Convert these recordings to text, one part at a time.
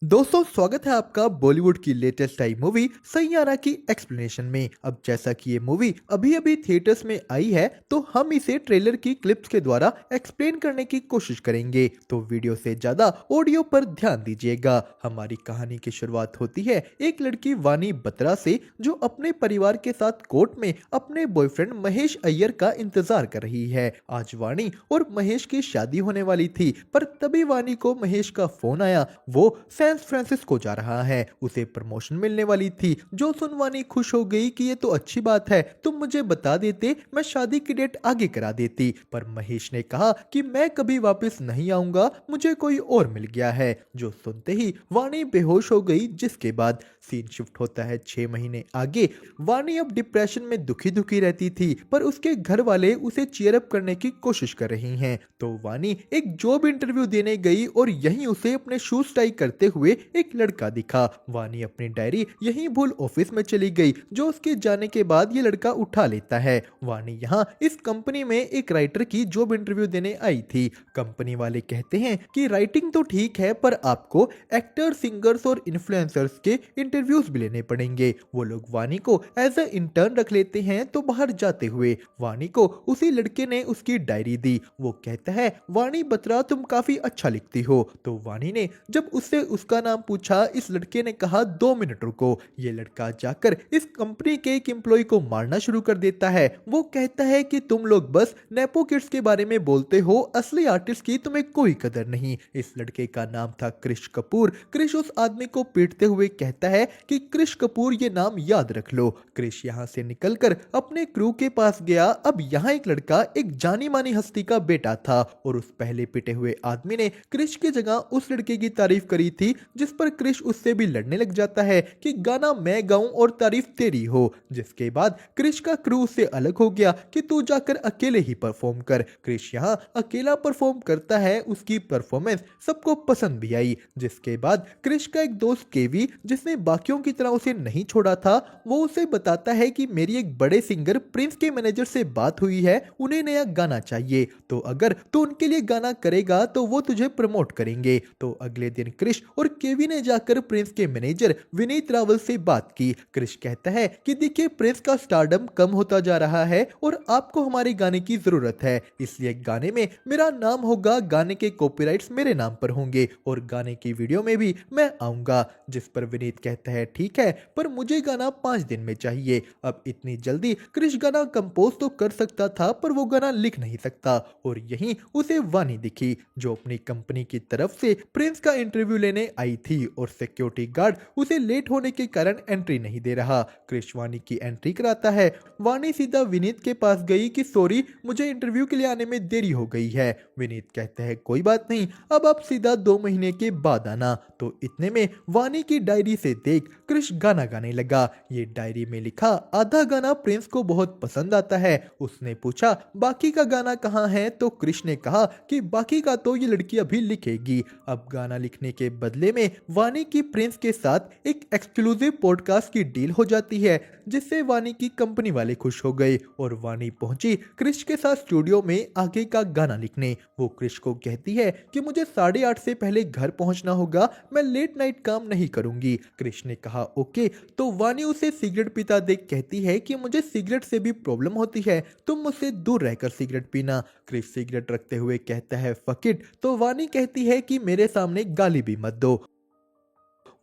दोस्तों स्वागत है आपका बॉलीवुड की लेटेस्ट आई मूवी सैयारा की एक्सप्लेनेशन में। अब जैसा कि ये मूवी अभी अभी थिएटर्स में आई है तो हम इसे ट्रेलर की क्लिप्स के द्वारा एक्सप्लेन करने की कोशिश करेंगे, तो वीडियो से ज्यादा ऑडियो पर ध्यान दीजिएगा। हमारी कहानी की शुरुआत होती है एक लड़की वानी बत्रा से, जो अपने परिवार के साथ कोर्ट में अपने बॉयफ्रेंड महेश अय्यर का इंतजार कर रही है। आज वानी और महेश की शादी होने वाली थी, पर तभी वानी को महेश का फोन आया। वो सैन फ्रांसिस्को जा रहा है, उसे प्रमोशन मिलने वाली थी। जो सुन वानी खुश हो गई कि ये तो अच्छी बात है, तुम मुझे बता देते, मैं शादी की डेट आगे करा देती। पर महेश ने कहा कि मैं कभी वापस नहीं आऊंगा, मुझे कोई और मिल गया है। जो सुनते ही वानी बेहोश हो गई, जिसके बाद सीन शिफ्ट होता है 6 महीने आगे। वानी अब डिप्रेशन में दुखी दुखी रहती थी, पर उसके घर वाले उसे चीयर अप करने की कोशिश कर रही हैं। तो वानी एक जॉब इंटरव्यू देने गई और यहीं उसे अपने शूज टाई करते हुए एक लड़का दिखा। वानी अपनी डायरी यहीं भूल ऑफिस में चली गई, जो उसके जाने के बाद ये लड़का उठा लेता है। वानी यहाँ इस कंपनी में एक राइटर की जॉब इंटरव्यू देने आई थी। कंपनी वाले कहते हैं कि राइटिंग तो ठीक है, पर आपको एक्टर, सिंगर्स और इन्फ्लुएंसर्स के इंटरव्यूज भी लेने पड़ेंगे। वो लोग वानी को एज अ इंटर्न रख लेते हैं। तो बाहर जाते हुए वानी को उसी लड़के ने उसकी डायरी दी। वो कहता है, वानी बत्रा तुम काफी अच्छा लिखती हो। तो वानी ने जब उससे उसका नाम पूछा, इस लड़के ने कहा 2 मिनट रुको। ये लड़का जाकर इस कंपनी के एक एम्प्लॉय को मारना शुरू कर देता है। वो कहता है कि तुम लोग बस नेपो किड्स के बारे में बोलते हो, असली आर्टिस्ट की तुम्हें कोई कदर नहीं। इस लड़के का नाम था क्रिश कपूर। क्रिश उस आदमी को पीटते हुए कहता है कि क्रिश कपूर ये नाम याद रख लो। क्रिश यहाँ से निकलकर अपने क्रू के पास गया। अब यहाँ एक लड़का एक जानी मानी हस्ती का बेटा था, और उस पहले पिटे हुए आदमी ने क्रिश की जगह उस लड़के की तारीफ करी थी, जिस पर क्रिश उससे भी लड़ने लग जाता है कि गाना मैं गाऊं और तारीफ तेरी हो। जिसके बाद क्रिश का क्रू उससे अलग हो गया कि तू जाकर अकेले ही परफॉर्म कर। क्रिश यहाँ अकेला परफॉर्म करता है। उसकी परफॉर्मेंस सबको पसंद भी आई। जिसके बाद क्रिश का एक दोस्त केवी, जिसने बाकियों की तरह उसे नहीं छोड़ा था, वो उसे बताता है कि मेरी एक बड़े सिंगर प्रिंस के मैनेजर से बात हुई है, उन्हें नया गाना चाहिए, तो अगर तू उनके लिए गाना करेगा तो वो तुझे प्रमोट करेंगे। तो अगले दिन क्रिश और केवी ने जाकर प्रिंस के मैनेजर विनीत रावल से बात की। क्रिश कहता है कि देखिए, प्रिंस का स्टारडम कम होता जा रहा है और आपको हमारे गाने की जरूरत है, इसलिए गाने में मेरा नाम होगा, गाने के कॉपीराइट्स मेरे नाम पर होंगे और गाने की वीडियो में भी मैं आऊंगा। जिस पर विनीत कहता है ठीक है, पर मुझे गाना 5 दिन में चाहिए। अब इतनी जल्दी क्रिश गाना कंपोज तो कर सकता था, पर वो गाना लिख नहीं सकता। और यहीं उसे वानी दिखी, जो अपनी कंपनी की तरफ से प्रिंस का इंटरव्यू लेने आई थी, और सिक्योरिटी गार्ड उसे लेट होने के कारण एंट्री नहीं दे रहा। क्रिश वानी की एंट्री कराता है। वानी सीधा विनीत के पास गई कि सॉरी, मुझे इंटरव्यू के लिए आने में देरी हो गई है। विनीत कहते हैं कोई बात नहीं, अब आप सीधा 2 महीने के बाद आना। तो इतने में वानी की डायरी से देख क्रिश गाना गाने लगा। ये डायरी में लिखा आधा गाना प्रिंस को बहुत पसंद आता है। उसने पूछा बाकी का गाना कहाँ है, तो क्रिश ने कहा कि बाकी का तो ये लड़की अभी लिखेगी। अब गाना लिखने के बदले में वानी की प्रिंस के साथ एक एक्सक्लूसिव पॉडकास्ट की डील हो जाती है, जिससे वानी की कंपनी वाले खुश हो गए और वानी पहुंची क्रिश के साथ स्टूडियो में आगे का गाना लिखने। वो क्रिश को कहती है कि मुझे 8:30 से पहले घर पहुंचना होगा, मैं लेट नाइट काम नहीं करूंगी। क्रिश ने कहा ओके। तो वानी उसे सिगरेट पीता देख कहती है कि मुझे सिगरेट से भी प्रॉब्लम होती है, तुम मुझसे दूर रहकर सिगरेट पीना। क्रिश सिगरेट रखते हुए कहता है फक इट। तो वानी कहती है कि मेरे सामने गाली भी मत दो।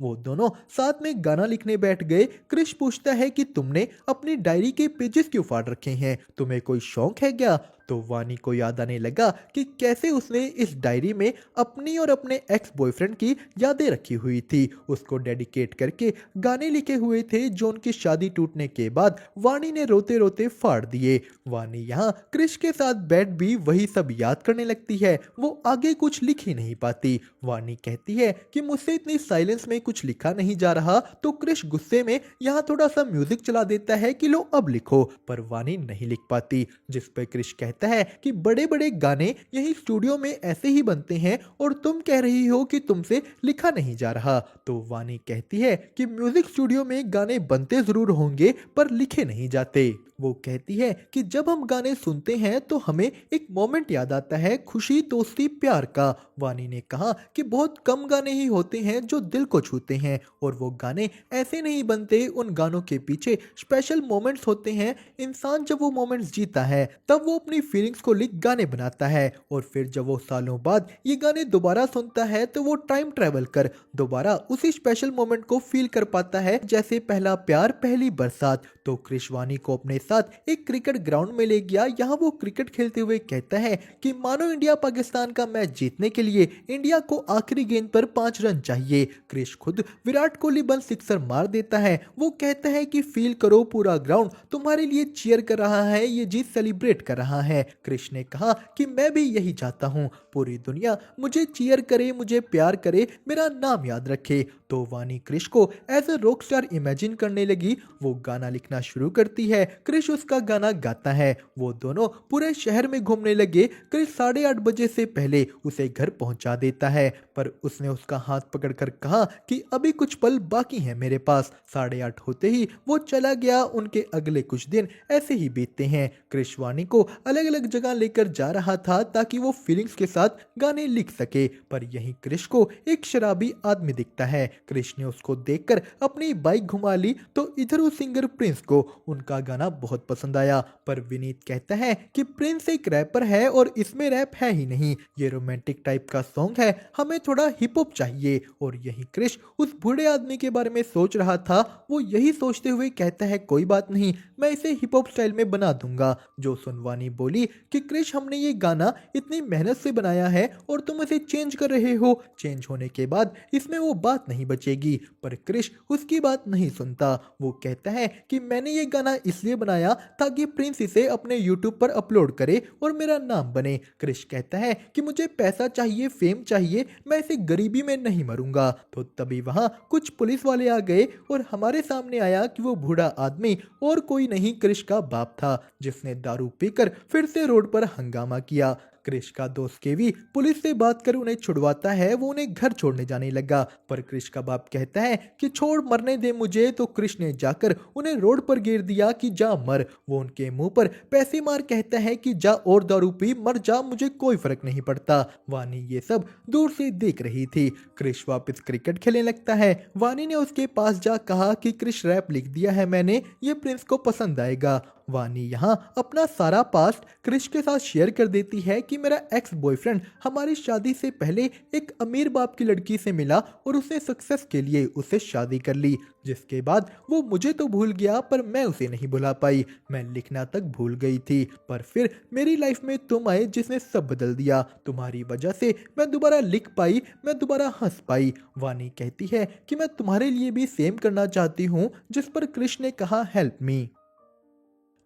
वो दोनों साथ में गाना लिखने बैठ गए। क्रिश पूछता है कि तुमने अपनी डायरी के पेजेस क्यों फाड़ रखे हैं, तुम्हें कोई शौक है क्या? तो वानी को याद आने लगा कि कैसे उसने इस डायरी में अपनी और अपने एक्स बॉयफ्रेंड की यादें रखी हुई थी, उसको डेडिकेट करके गाने लिखे हुए थे, जो उनकी शादी टूटने के बाद वानी ने रोते रोते फाड़ दिए। वानी यहाँ क्रिश के साथ बैठ भी वही सब याद करने लगती है। वो आगे कुछ लिख ही नहीं पाती। वानी कहती है कि मुझसे इतनी साइलेंस में कुछ लिखा नहीं जा रहा। तो क्रिश गुस्से में यहाँ थोड़ा सा म्यूजिक चला देता है कि लो अब लिखो, पर वानी नहीं लिख पाती। जिस पर क्रिश कहता कहता है कि बड़े बड़े गाने यही स्टूडियो में ऐसे ही बनते हैं और तुम कह रही हो कि तुमसे लिखा नहीं जा रहा। तो वानी कहती है कि म्यूजिक स्टूडियो में गाने बनते जरूर होंगे पर लिखे नहीं जाते। वो कहती है कि जब हम गाने सुनते हैं तो हमें एक मोमेंट याद आता है, खुशी, दोस्ती, प्यार का। वानी ने कहा कि बहुत कम गाने ही होते हैं जो दिल को छूते हैं और वो गाने ऐसे नहीं बनते, उन गानों के पीछे स्पेशल मोमेंट्स होते हैं। इंसान जब वो मोमेंट्स जीता है तब वो अपनी फीलिंग्स को लिख गाने बनाता है और फिर जब वो सालों बाद ये गाने दोबारा सुनता है तो वो टाइम ट्रेवल कर दोबारा उसी स्पेशल मोमेंट को फील कर पाता है, जैसे पहला प्यार, पहली बरसात। तो क्रिश वानी को अपने साथ एक क्रिकेट ग्राउंड में ले गया। यहाँ वो क्रिकेट खेलते हुए कहता है कि मानो इंडिया पाकिस्तान का मैच जीतने के लिए इंडिया को आखिरी गेंद पर 5 रन चाहिए। क्रिश खुद विराट कोहली बन सिक्सर मार देता है। वो कहता है कि फील करो, पूरा ग्राउंड तुम्हारे लिए चीयर कर रहा है, ये जीत सेलिब्रेट कर रहा है। क्रिश ने कहा कि मैं भी यही चाहता हूँ, पूरी दुनिया मुझे चीयर करे, मुझे प्यार करे, मेरा नाम याद रखे। तो वानी क्रिश को as a rock star imagine करने लगी। वो गाना लिखना शुरू करती है, क्रिश उसका गाना गाता है। वो दोनों पूरे शहर में घूमने लगे। क्रिश 8:30 बजे से पहले उसे घर पहुंचा देता है, पर उसने उसका हाथ पकड़कर कहा कि अभी कुछ पल बाकी है मेरे पास। 8:30 होते ही वो चला गया। उनके अगले कुछ दिन ऐसे ही बीतते हैं। क्रिश वानी को अलग अलग जगह लेकर जा रहा था ताकि वो फीलिंग्स के साथ गाने लिख सके, पर यहीं क्रिश को एक शराबी आदमी दिखता है। क्रिश ने उसको देखकर अपनी बाइक घुमा ली तो इधर उस सिंगर प्रिंस को उनका गाना बहुत पसंद आया, पर विनीत कहता है कि प्रिंस एक रैपर है और इसमें रैप है ही नहीं, ये रोमांटिक टाइप का सॉन्ग है, हमें थोड़ा हिप हॉप चाहिए। और यही क्रिश उस बूढ़े आदमी के बारे में सोच रहा था। वो यही सोचते हुए कहता है कोई बात नहीं, मैं इसे हिप हॉप स्टाइल में बना दूंगा। जो सुनवानी बोली कि क्रिश हमने ये गाना इतनी मेहनत से बनाया है और तुम इसे चेंज कर रहे हो, चेंज होने के बाद इसमें वो बात नहीं बचेगी। पर क्रिश उसकी बात नहीं सुनता। वो कहता है कि मैंने ये गाना इसलिए बनाया ताकि प्रिंस इसे अपने यूट्यूब पर अपलोड करे और मेरा नाम बने। क्रिश कहता है कि मुझे पैसा चाहिए, फेम चाहिए, मैं इसे गरीबी में नहीं मरूंगा। तो तभी वहां कुछ पुलिस वाले आ गए और हमारे सामने आया कि वो बूढ़ा आदमी और कोई नहीं, क्रिश का बाप था, जिसने दारू पीकर फिर से रोड पर हंगामा किया। क्रिश का दोस्त केवी पुलिस से बात कर उन्हें छुड़वाता है। वो उन्हें घर छोड़ने जाने लगा, पर क्रिश का बाप कहता है कि छोड़, मरने दे मुझे। तो क्रिश ने जाकर उन्हें रोड पर गिर दिया कि जा मर। वो उनके मुंह पर पैसे मार कहता है कि जा और दारू पी, मर जा, मुझे कोई फर्क नहीं पड़ता। वानी ये सब दूर से देख रही थी। क्रिश वापस क्रिकेट खेलने लगता है। वानी ने उसके पास जा कहा कि क्रिश रैप लिख दिया है मैंने, ये प्रिंस को पसंद आएगा। वानी यहाँ अपना सारा पास्ट क्रिश के साथ शेयर कर देती है कि मेरा एक्स बॉयफ्रेंड हमारी शादी से पहले एक अमीर बाप की लड़की से मिला और उसने सक्सेस के लिए उससे शादी कर ली, जिसके बाद वो मुझे तो भूल गया पर मैं उसे नहीं भुला पाई। मैं लिखना तक भूल गई थी, पर फिर मेरी लाइफ में तुम आए जिसने सब बदल दिया। तुम्हारी वजह से मैं दोबारा लिख पाई, मैं दोबारा हंस पाई। वानी कहती है कि मैं तुम्हारे लिए भी सेम करना चाहती हूँ, जिस पर क्रिश ने कहा हेल्प मी।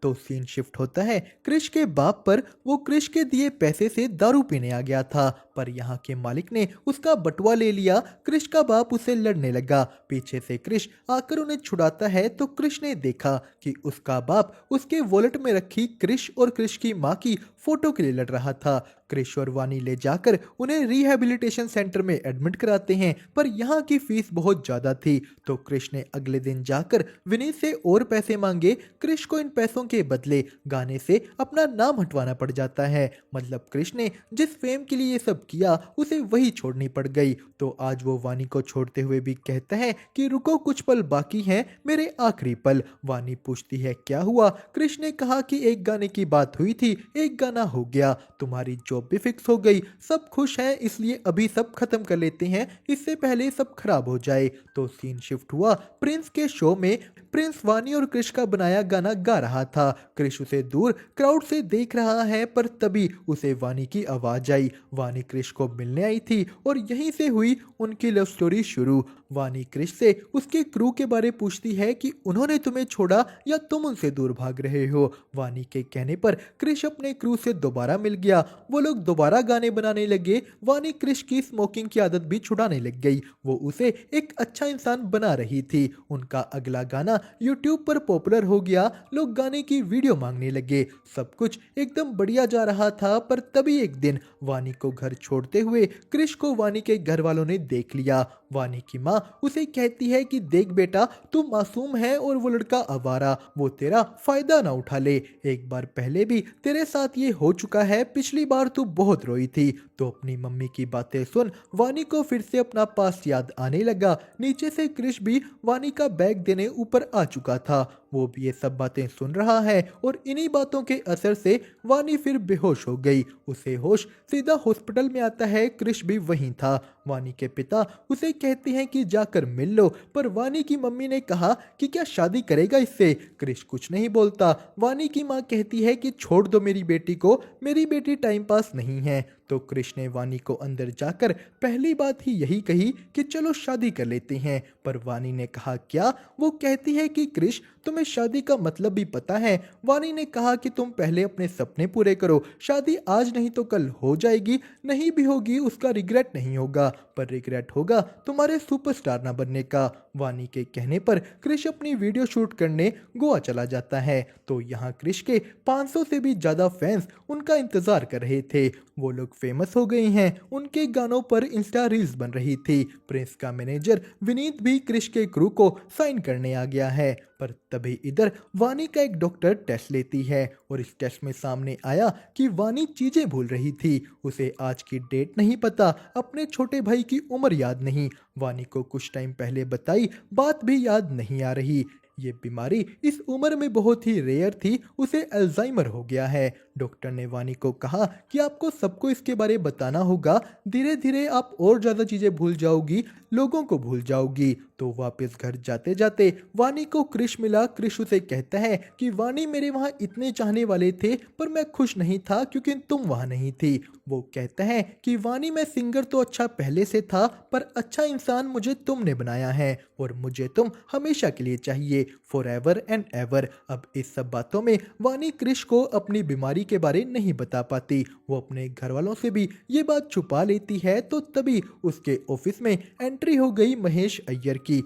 तो सीन शिफ्ट होता है क्रिश के बाप पर। वो क्रिश के दिए पैसे से दारू पीने आ गया था, पर यहाँ के मालिक ने उसका बटुआ ले लिया। क्रिश का बाप उसे लड़ने लगा। पीछे से क्रिश आकर उन्हें छुड़ाता है तो क्रिश ने देखा कि उसका बाप उसके वॉलेट में रखी क्रिश और क्रिश की माँ की फोटो के लिए लड़ रहा था। क्रिश और वानी ले जाकर उन्हें रिहैबिलिटेशन सेंटर में एडमिट कराते हैं, पर यहाँ की फीस बहुत ज्यादा थी। तो क्रिश ने अगले दिन जाकर विनीत से और पैसे मांगे। क्रिश को इन पैसों के बदले गाने से अपना नाम हटवाना पड़ जाता है। मतलब क्रिश ने जिस फेम के लिए ये सब किया उसे वही छोड़नी पड़ गई। तो आज वो वानी को छोड़ते हुए भी कहता है कि रुको, कुछ पल बाकी हैं, मेरे आखिरी पल। वानी पूछती है क्या हुआ। क्रिश ने कहा कि एक गाने की बात हुई थी, एक गाना हो गया, तुम्हारी जॉब भी फिक्स हो गई, सब खुश हैं, इसलिए अभी सब खत्म कर लेते हैं, इससे पहले सब खराब हो जाए। तो सीन शिफ्ट हुआ प्रिंस के शो में। प्रिंस वानी और क्रिश का बनाया गाना गा रहा था। क्रिश उसे दूर क्राउड से देख रहा है, पर तभी उसे वानी की आवाज आई। वानी क्रिश को मिलने आई थी और यहीं से हुई उनकी लव स्टोरी शुरू। वानी क्रिश से उसके क्रू के बारे पूछती है कि उन्होंने तुम्हें छोड़ा या तुम उनसे दूर भाग रहे हो। वानी के कहने पर क्रिश अपने क्रू से दोबारा मिल गया। वो लोग दोबारा गाने बनाने लगे। वानी क्रिश की स्मोकिंग की आदत भी छुड़ाने लग गई। वो उसे एक अच्छा इंसान बना रही थी। उनका अगला गाना गाना यूट्यूब पर पॉपुलर हो गया, लोग गाने की वीडियो मांगने लगे, सब कुछ एकदम बढ़िया जा रहा था। पर तभी एक दिन वानी को घर छोड़ते हुए क्रिश को वानी के घर वालों ने देख लिया। वानी की माँ उसे कहती है कि देख बेटा, तू मासूम है और वो लड़का आवारा, वो तेरा फायदा ना उठा ले। एक बार पहले भी तेरे साथ ये हो चुका है, पिछली बार तू बहुत रोई थी। तो अपनी मम्मी की बातें सुन वानी को फिर से अपना पास याद आने लगा। नीचे से क्रिश भी वानी का बैग देने ऊपर आ चुका था, वो भी ये सब बातें सुन रहा है और इन्हीं बातों के असर से वानी फिर बेहोश हो गई। उसे होश सीधा हॉस्पिटल में आता है, क्रिश भी वहीं था। वानी के पिता उसे कहते हैं कि जाकर मिल लो, पर वानी की मम्मी ने कहा कि क्या शादी करेगा इससे। क्रिश कुछ नहीं बोलता। वानी की माँ कहती है कि छोड़ दो मेरी बेटी को, मेरी बेटी टाइम पास नहीं है। तो क्रिश ने वानी को अंदर जाकर पहली बात ही यही कही कि चलो शादी कर लेते हैं। पर वानी ने कहा क्या? वो कहती है कि क्रिश, तुम्हें शादी का मतलब भी पता है? वानी ने कहा कि तुम पहले अपने सपने पूरे करो, शादी आज नहीं तो कल हो जाएगी, नहीं भी होगी उसका रिग्रेट नहीं होगा, पर रिग्रेट होगा तुम्हारे सुपरस्टार ना बनने का। वानी के कहने पर क्रिश अपनी वीडियो शूट करने गोवा चला जाता है। तो यहाँ क्रिश के 500 से भी ज्यादा फैंस उनका इंतजार कर रहे थे। वो लोग फेमस हो गए हैं, उनके गानों पर इंस्टा रील्स बन रही थी। प्रिंस का मैनेजर विनीत भी क्रिश के क्रू को साइन करने आ गया है। पर तभी इधर वानी का एक डॉक्टर टेस्ट लेती है और इस टेस्ट में सामने आया कि वानी चीजें भूल रही थी। उसे आज की डेट नहीं पता, अपने छोटे भाई की उम्र याद नहीं, वानी को कुछ टाइम पहले बताई बात भी याद नहीं आ रही। ये बीमारी इस उम्र में बहुत ही रेयर थी, उसे अल्जाइमर हो गया है। डॉक्टर ने वानी को कहा कि आपको सबको इसके बारे बताना होगा, धीरे धीरे आप और ज़्यादा चीज़ें भूल जाओगी, लोगों को भूल जाओगी। तो वापस घर जाते जाते वानी को क्रिश मिला। क्रिश उसे कहता है कि वानी, मेरे वहाँ इतने चाहने वाले थे पर मैं खुश नहीं था क्योंकि तुम वहाँ नहीं थी। वो कहता है कि वानी, मैं सिंगर तो अच्छा पहले से था पर अच्छा इंसान मुझे तुमने बनाया है और मुझे तुम हमेशा के लिए चाहिए, फॉर एवर एंड एवर। अब इस सब बातों में वानी क्रिश को अपनी बीमारी के बारे नहीं बता पाती, वो अपने घर वालों से भी ये बात छुपा लेती है। तो तभी उसके ऑफिस में एंट्री हो गई महेश अय्यर की।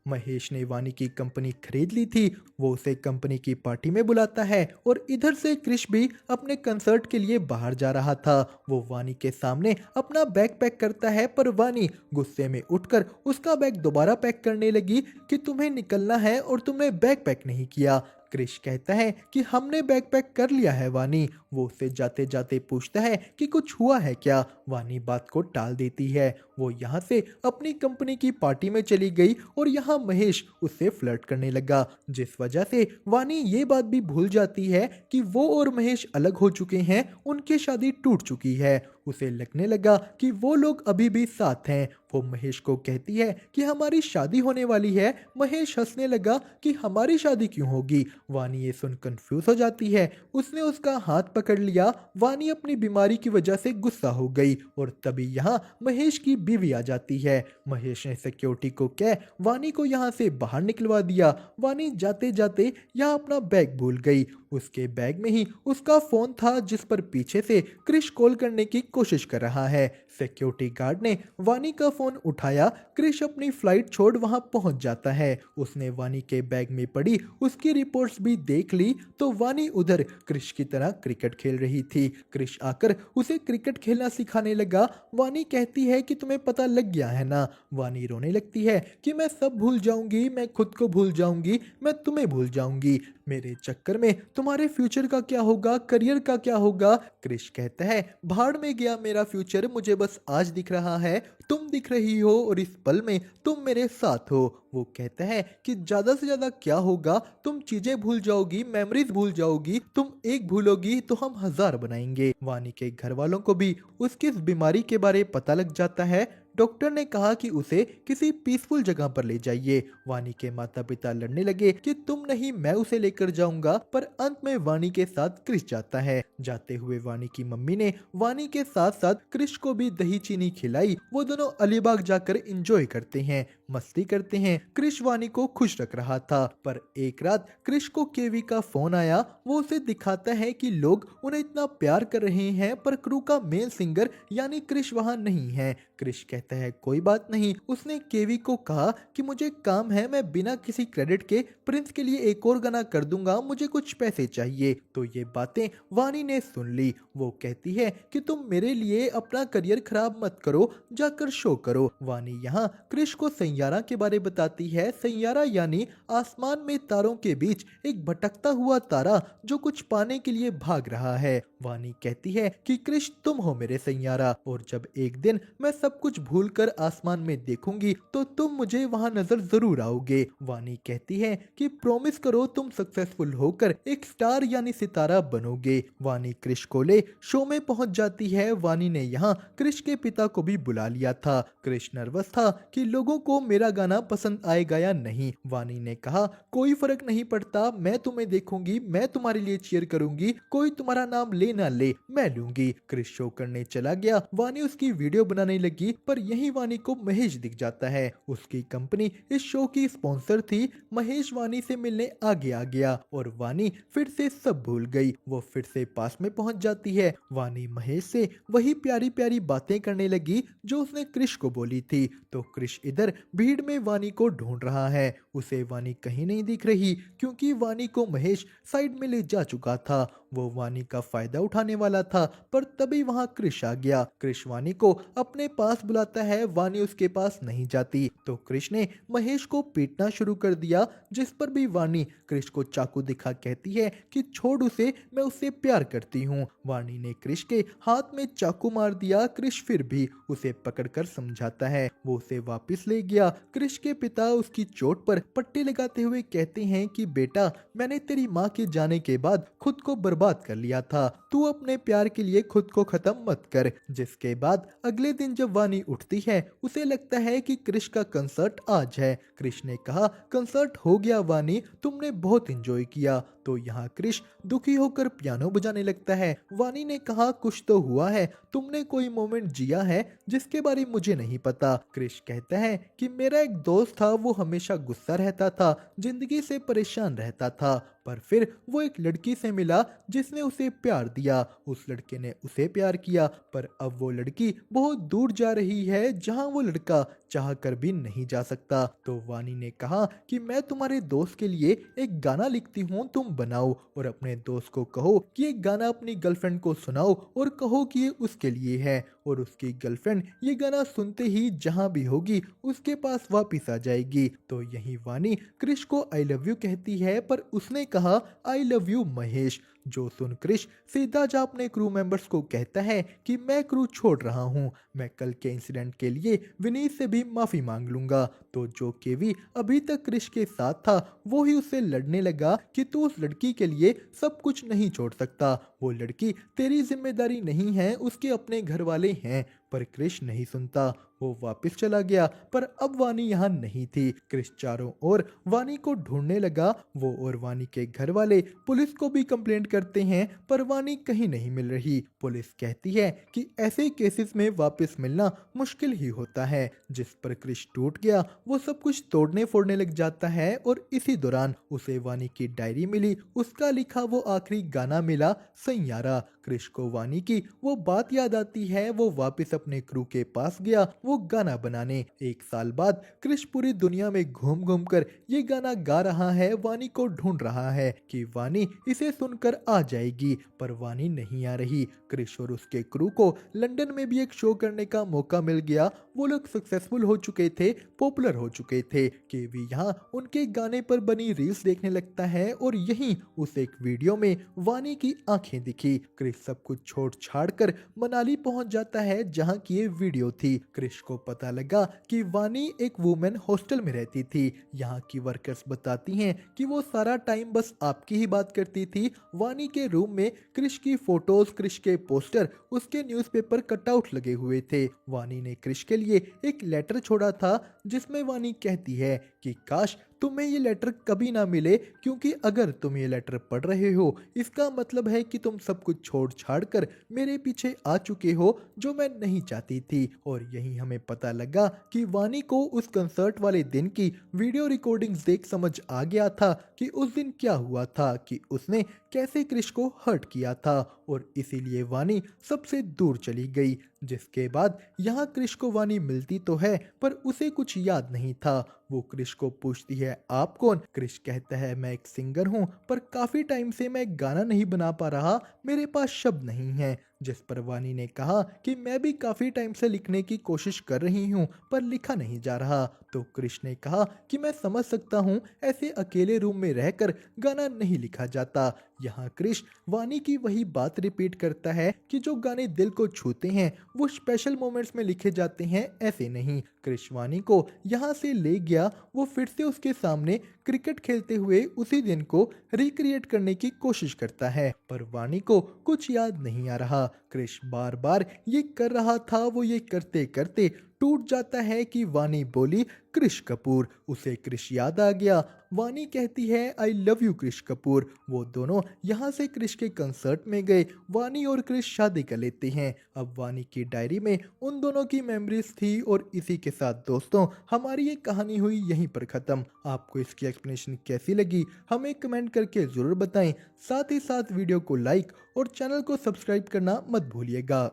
महेश ने वानी की कंपनी खरीद ली थी, वो उसे कंपनी की पार्टी में बुलाता है और इधर से क्रिश भी अपने कंसर्ट के लिए बाहर जा रहा था। वो वानी के सामने अपना बैग पैक करता है पर वानी गुस्से में उठकर उसका बैग दोबारा पैक करने लगी कि तुम्हें निकलना है और तुमने बैग पैक नहीं किया। क्रिश कहता है कि हमने बैग पैक कर लिया है वानी। वो उससे जाते जाते पूछता है कि कुछ हुआ है क्या। वानी बात को टाल देती है। वो यहाँ से अपनी कंपनी की पार्टी में चली गई और यहाँ महेश उससे फ्लर्ट करने लगा, जिस वजह से वानी ये बात भी भूल जाती है कि वो और महेश अलग हो चुके हैं, उनकी शादी टूट चुकी है। उसे लगने लगा कि वो लोग अभी भी साथ हैं। वो महेश को कहती है कि हमारी शादी होने वाली है। महेश हंसने लगा कि हमारी शादी क्यों होगी। वानी ये सुन कंफ्यूज हो जाती है, उसने उसका हाथ पकड़ लिया। वानी अपनी बीमारी की वजह से गुस्सा हो गई और तभी यहाँ महेश की बीवी आ जाती है। महेश ने सिक्योरिटी को कह वानी को यहाँ से बाहर निकलवा दिया। वानी जाते जाते यहाँ अपना बैग भूल गई। उसके बैग में ही उसका फोन था जिस पर पीछे से क्रिश कॉल करने की कोशिश कर रहा है। सिक्योरिटी गार्ड ने वानी का फोन उठाया। क्रिश अपनी फ्लाइट छोड़ वहां पहुंच जाता है। उसने वानी के बैग में पड़ी उसकी रिपोर्ट्स भी देख ली तो वानी उधर क्रिश की तरह क्रिकेट खेल रही थी। क्रिश आकर उसे क्रिकेट खेलना सिखाने लगा। वानी कहती है कि तुम्हें पता लग गया है ना। वानी रोने लगती है कि मैं सब भूल जाऊंगी, मैं खुद को भूल जाऊंगी, मैं तुम्हें भूल जाऊंगी, मेरे चक्कर में तुम्हारे फ्यूचर का क्या होगा, करियर का क्या होगा। क्रिश कहता है भाड़ में गया मेरा फ्यूचर, मुझे बस आज दिख रहा है, तुम दिख रही हो और इस पल में तुम मेरे साथ हो। वो कहता है कि ज्यादा से ज्यादा क्या होगा, तुम चीजें भूल जाओगी, मेमोरीज भूल जाओगी, तुम एक भूलोगी तो हम 1000 बनाएंगे। वानी के घर वालों को भी उसकी इस बीमारी के बारे पता लग जाता है। डॉक्टर ने कहा कि उसे किसी पीसफुल जगह पर ले जाइए। वानी के माता पिता लड़ने लगे कि तुम नहीं, मैं उसे लेकर जाऊंगा, पर अंत में वानी के साथ क्रिश जाता है। जाते हुए वानी की मम्मी ने वानी के साथ साथ क्रिश को भी दही चीनी खिलाई। वो दोनों अलीबाग जाकर एंजॉय करते हैं। मस्ती करते हैं। क्रिश वानी को खुश रख रहा था, पर एक रात क्रिश को केवी का फोन आया। वो उसे दिखाता है कि लोग उन्हें इतना प्यार कर रहे हैं, पर क्रू का मेल सिंगर यानी क्रिश वहाँ नहीं है। क्रिश कहता है कोई बात नहीं। उसने केवी को कहा कि मुझे काम है, मैं बिना किसी क्रेडिट के प्रिंस के लिए एक और गाना कर दूंगा, मुझे कुछ पैसे चाहिए। तो ये बातें वानी ने सुन ली। वो कहती है कि तुम मेरे लिए अपना करियर खराब मत करो, जाकर शो करो। वानी यहाँ क्रिश को सैयारा के बारे बताती है। सैयारा यानी आसमान में तारों के बीच एक भटकता हुआ तारा जो कुछ पाने के लिए भाग रहा है। वानी कहती है कि क्रिश तुम हो मेरे सैयारा, और जब एक दिन मैं सब कुछ भूलकर आसमान में देखूंगी तो तुम मुझे वहां नजर जरूर आओगे। वानी कहती है कि प्रॉमिस करो तुम सक्सेसफुल होकर एक स्टार यानी सितारा बनोगे। वानी क्रिश को ले शो में पहुंच जाती है। वानी ने यहाँ क्रिश के पिता को भी बुला लिया था। क्रिश नर्वस था कि लोगों को मेरा गाना पसंद आएगा या नहीं। वानी ने कहा कोई फर्क नहीं पड़ता, मैं तुम्हें देखूंगी, मैं तुम्हारे लिए चीयर करूंगी, कोई तुम्हारा नाम ले ना ले, मैं लूंगी। क्रिश शो करने चला गया। वानी उसकी वीडियो बनाने लगी, पर यही वानी को महेश दिख जाता है। उसकी कंपनी इस शो की स्पॉन्सर थी। महेश वानी से मिलने आगे आ गया और वानी फिर से सब भूल गई। वो फिर से पास में पहुंच जाती है। वानी महेश से वही प्यारी प्यारी बातें करने लगी जो उसने क्रिश को बोली थी। तो क्रिश इधर भीड़ में वानी को ढूंढ रहा है। उसे वानी कहीं नहीं दिख रही, क्योंकि वानी को महेश साइड में ले जा चुका था। वो वानी का फायदा उठाने वाला था, पर तभी वहां क्रिश आ गया। क्रिश वानी को अपने पास बुलाता है। वानी उसके पास नहीं जाती, तो क्रिश ने महेश को पीटना शुरू कर दिया, जिस पर भी वानी क्रिश को चाकू दिखा कहती है कि छोड़ उसे, मैं उससे प्यार करती हूँ। वानी ने क्रिश के हाथ में चाकू मार दिया। क्रिश फिर भी उसे पकड़कर समझाता है। वो उसे वापस ले गया। क्रिश के पिता उसकी चोट पर पट्टी लगाते हुए कहते हैं कि बेटा, मैंने तेरी माँ के जाने के बाद खुद को बर्बाद कर लिया था, तू अपने प्यार के लिए खुद को खत्म मत कर। जिसके बाद अगले दिन जब वानी उठती है, उसे लगता है कि क्रिश का कंसर्ट आज है। क्रिश ने कहा कंसर्ट हो गया वानी, तुमने बहुत एंजॉय किया। तो यहाँ क्रिश दुखी होकर पियानो बजाने लगता है। वानी ने कहा कुछ तो हुआ है, तुमने कोई मोमेंट जिया है जिसके बारे में मुझे नहीं पता। क्रिश कहता है कि मेरा एक दोस्त था, वो हमेशा गुस्सा रहता था, जिंदगी से परेशान रहता था, पर फिर वो एक लड़की से मिला जिसने उसे प्यार दिया। उस लड़के ने उसे प्यार किया, पर अब वो लड़की बहुत दूर जा रही है, जहां वो लड़का चाह कर भी नहीं जा सकता। तो वानी ने कहा कि मैं तुम्हारे दोस्त के लिए एक गाना लिखती हूँ, तुम बनाओ और अपने दोस्त को कहो कि ये गाना अपनी गर्लफ्रेंड को सुनाओ और कहो कि ये उसके लिए है। और उसकी गर्लफ्रेंड ये गाना सुनते ही जहां भी होगी उसके पास वापस आ जाएगी। तो यही वानी क्रिश को आई लव यू कहती है, पर उसने कहा आई लव यू महेश। जो सुन क्रिश सीधा जा अपने क्रू मेंबर्स को कहता है कि मैं क्रू छोड़ रहा हूँ, मैं कल के इंसिडेंट के लिए विनीत से भी माफी मांग लूंगा। तो जो केवी अभी तक क्रिश के साथ था, वो ही उससे लड़ने लगा कि तू उस लड़की के लिए सब कुछ नहीं छोड़ सकता, वो लड़की तेरी जिम्मेदारी नहीं है, उसके अपने घर वाले हैं। पर क्रिश नहीं सुनता, वो वापस चला गया। पर अब वानी यहाँ नहीं थी। क्रिश चारों ओर वानी को ढूंढने लगा। वो और वानी के घर वाले पुलिस को भी कंप्लेंट करते हैं, पर वानी कहीं नहीं मिल रही। पुलिस कहती है कि ऐसे केसेस में वापस मिलना मुश्किल ही होता है। जिस पर क्रिश टूट गया, वो सब कुछ तोड़ने फोड़ने लग जाता है। और इसी दौरान उसे वानी की डायरी मिली, उसका लिखा वो आखिरी गाना मिला, सैयारा। क्रिश को वानी की वो बात याद आती है। वो वापस अपने क्रू के पास गया वो गाना बनाने। एक साल बाद क्रिश पूरी दुनिया में घूम घूम कर ये गाना गा रहा है, वानी को ढूंढ रहा है कि वानी इसे सुनकर आ जाएगी, पर वानी नहीं आ रही। क्रिश और उसके क्रू को लंदन में भी एक शो करने का मौका मिल गया। वो लोग सक्सेसफुल हो चुके थे, पॉपुलर हो चुके थे। केवी यहाँ उनके गाने पर बनी रील्स देखने लगता है और यहीं उस एक वीडियो में वानी की आंखें दिखी। क्रिश सब कुछ छोड़ छाड़ कर मनाली पहुंच जाता है, जहां की ये वीडियो थी। क्रिश को पता लगा कि वानी एक वुमेन हॉस्टल में रहती थी। यहाँ की वर्कर्स बताती हैं कि वो सारा टाइम बस आपकी ही बात करती थी। वानी के रूम में क्रिश की फोटोज, क्रिश के पोस्टर, उसके न्यूज़पेपर कटआउट लगे हुए थे। वानी ने क्रिश के लिए एक लेटर छोड़ा था, जिसमें वानी कहती है कि काश तुम्हें ये लेटर कभी ना मिले, क्योंकि अगर तुम ये लेटर पढ़ रहे हो इसका मतलब है कि तुम सब कुछ छोड़ छाड़ कर मेरे पीछे आ चुके हो, जो मैं नहीं चाहती थी। और यही हमें पता लगा कि वानी को उस कंसर्ट वाले दिन की वीडियो रिकॉर्डिंग्स देख समझ आ गया था कि उस दिन क्या हुआ था, कि उसने कैसे क्रिश को हर्ट किया था, और इसीलिए वानी सबसे दूर चली गई। जिसके बाद यहाँ क्रिश को वानी मिलती तो है पर उसे कुछ याद नहीं था। वो क्रिश को पूछती है आप कौन? क्रिश कहता है मैं एक सिंगर हूँ, पर काफी टाइम से मैं गाना नहीं बना पा रहा, मेरे पास शब्द नहीं है। जिस पर वानी ने कहा कि मैं भी काफी टाइम से लिखने की कोशिश कर रही हूँ पर लिखा नहीं जा रहा। तो क्रिश ने कहा कि मैं समझ सकता हूँ, ऐसे अकेले रूम में रहकर गाना नहीं लिखा जाता। यहाँ क्रिश वानी की वही बात रिपीट करता है कि जो गाने दिल को छूते हैं वो स्पेशल मोमेंट्स में लिखे जाते हैं, ऐसे नहीं। क्रिश वानी को यहाँ से ले गया, वो फिर से उसके सामने क्रिकेट खेलते हुए उसी दिन को रिक्रिएट करने की कोशिश करता है, पर वानी को कुछ याद नहीं आ रहा। क्रिश बार बार ये कर रहा था, वो ये करते करते टूट जाता है कि वानी बोली क्रिश कपूर। उसे क्रिश याद आ गया। वानी कहती है I love you Krish Kapoor. वो दोनों यहाँ से क्रिश के कंसर्ट में गए। वानी और क्रिश शादी कर लेते हैं। अब वानी की डायरी में उन दोनों की मेमोरीज थी। और इसी के साथ दोस्तों हमारी ये कहानी हुई यहीं पर खत्म। आपको इसकी एक्सप्लेनेशन कैसी लगी हमें कमेंट करके जरूर बताएं। साथ ही साथ वीडियो को लाइक और चैनल को सब्सक्राइब करना मत भूलिएगा।